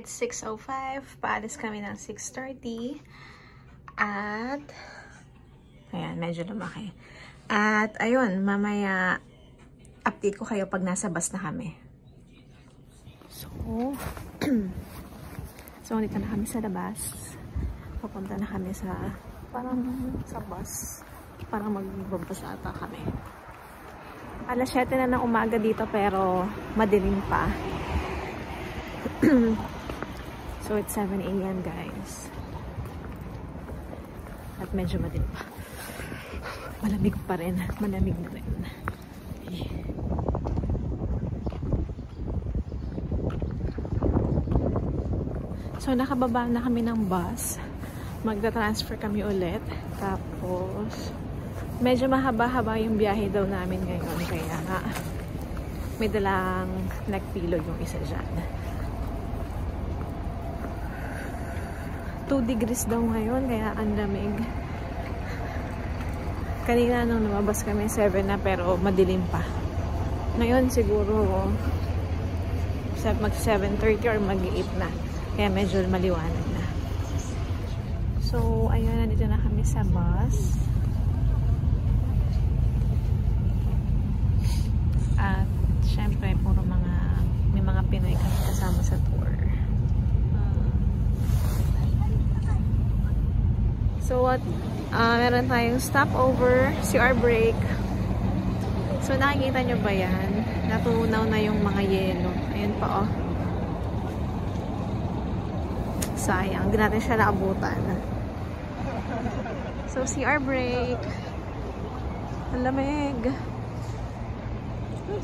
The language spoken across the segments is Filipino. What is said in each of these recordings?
it's 6:05. Paalis kami ng 6:30. At, ayan, medyo lumaki. At, ayun, mamaya, update ko kayo pag nasa bus na kami. So, so, dito na kami sa labas. Papunta na kami sa, parang sa bus. Parang magbabas ata kami. Alas 7 na ng umaga dito pero madilim pa. So, it's 7 AM guys. At medyo madilim pa. Malamig pa rin. Malamig na rin. So, nakababa na kami ng bus. Magta-transfer kami ulit. Tapos, medyo mahaba-haba yung biyahe daw namin ngayon. Kaya nga, may dalang neck pillow yung isa dyan. 2 degrees daw ngayon, kaya ang lamig. Kanina nung lumabas kami, 7 na, pero madilim pa. Ngayon siguro mag 7:30 or mag-8 na. Kaya medyo maliwanag na. So, ayun, nandito na kami sa bus. At, syempre, may mga Pinoy kasama sa tour. So, meron tayong stopover, CR break. So, nakikita nyo ba yan? Natunaw na yung mga yelo. Ayan pa, oh. Sayang, hindi natin siya naabutan. So, CR break. Ang lamig.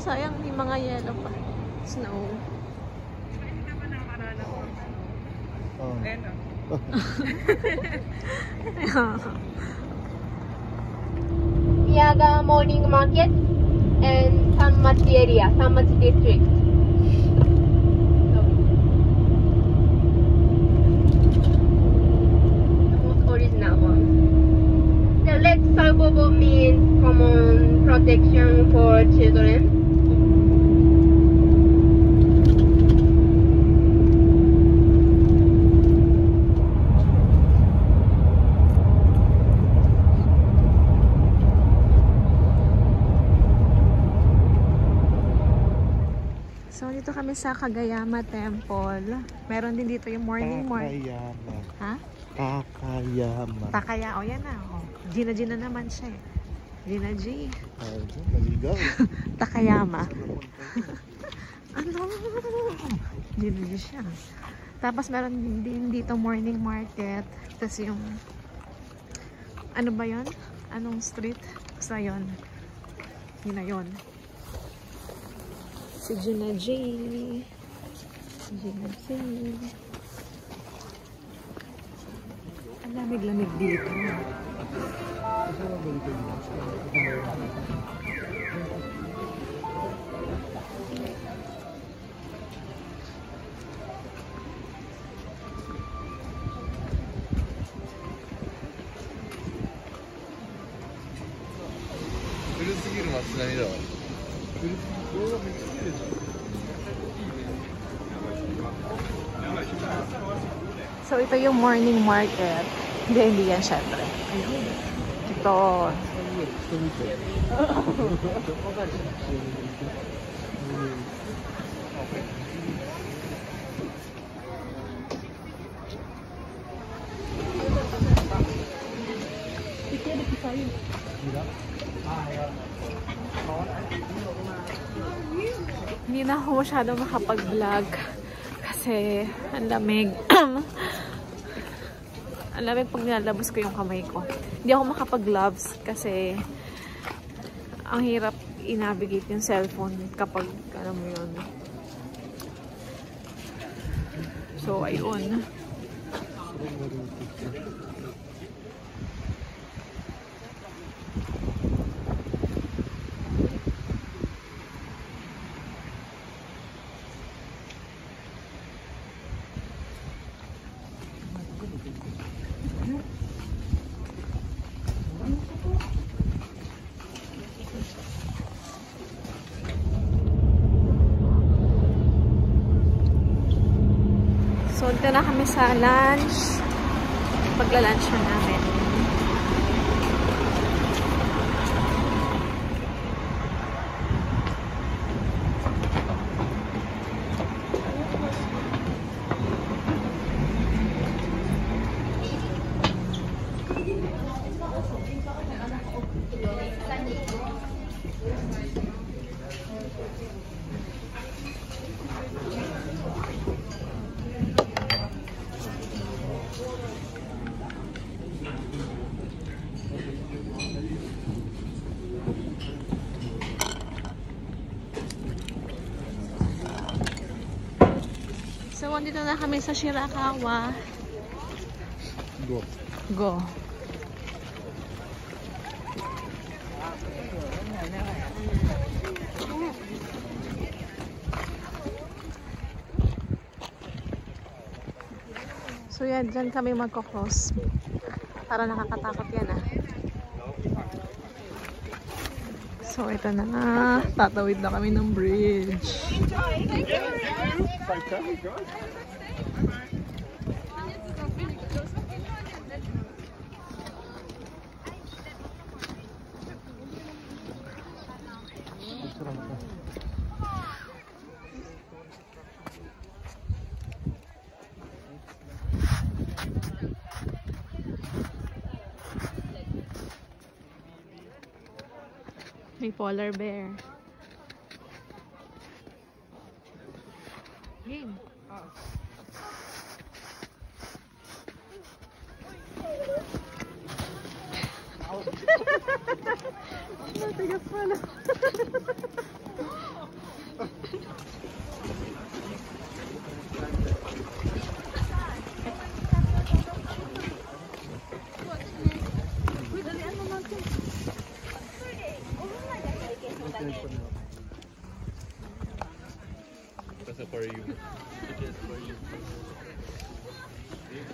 Sayang, may mga yelo pa. Snow. Miyaga Morning Market and Sanmachi area, Sanmachi district. The most original one. The red salvovo means common protection for children. So, dito kami sa Kagayama Temple. Meron din dito yung morning market. Takayama. Ha? Takayama. Takaya. O, yan na. O. Gina naman siya eh. Gina G. Naligaw. Takayama. Ano? Gina G siya. Tapos meron din dito morning market. Tapos yung ano ba yun? Anong street? Basta yun. Yun na yun. Si Gina G. Gina G. Ang lamig-lamig dito. So, ito yung morning market. Hindi yan, syempre. Ito. Hindi na ako masyado makapag-vlog kasi ang lamig. Ang lamig pag nilalabas ko yung kamay ko. Hindi ako makapag-gloves kasi ang hirap i-navigate yung cellphone kapag ano mo yun. So, ayun. Dito na kami sa lunch. Pagla-lunch na namin. So, dito na kami sa Shirakawa. Go. Go. So, yan. Dyan kami magkocross. Para nakakatakot yan, ah. So, ito na. Tatawid na kami ng bridge. May polar bear. Game. Matigas pala.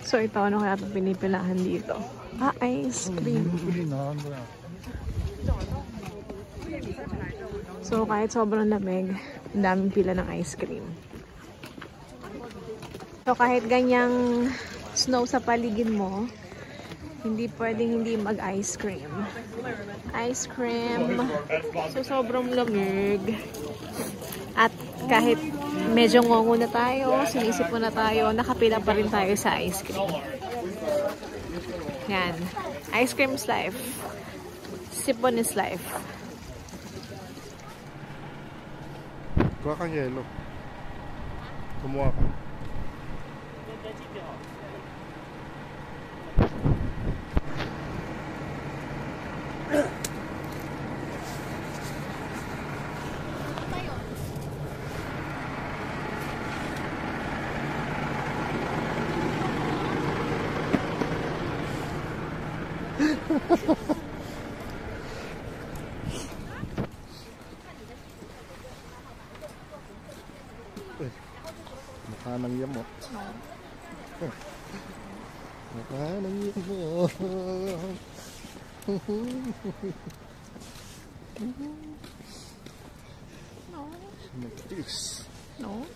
So ito, ano kaya ito pinipilahan dito? Ah, ice cream. So kahit sobrang lamig, ang daming pila ng ice cream. So kahit ganyang snow sa paligid mo, hindi pwedeng hindi mag-ice cream. Ice cream. So sobrang lamig. At kahit medyo ngongo na tayo, sinisip na tayo, nakapila pa rin tayo sa ice cream. Yan. Ice cream is life. Sipon is life. Kuha kang yelo. Kumuha ka. Mukha ng yamot. Mukha ng yamot. No. Matis. No.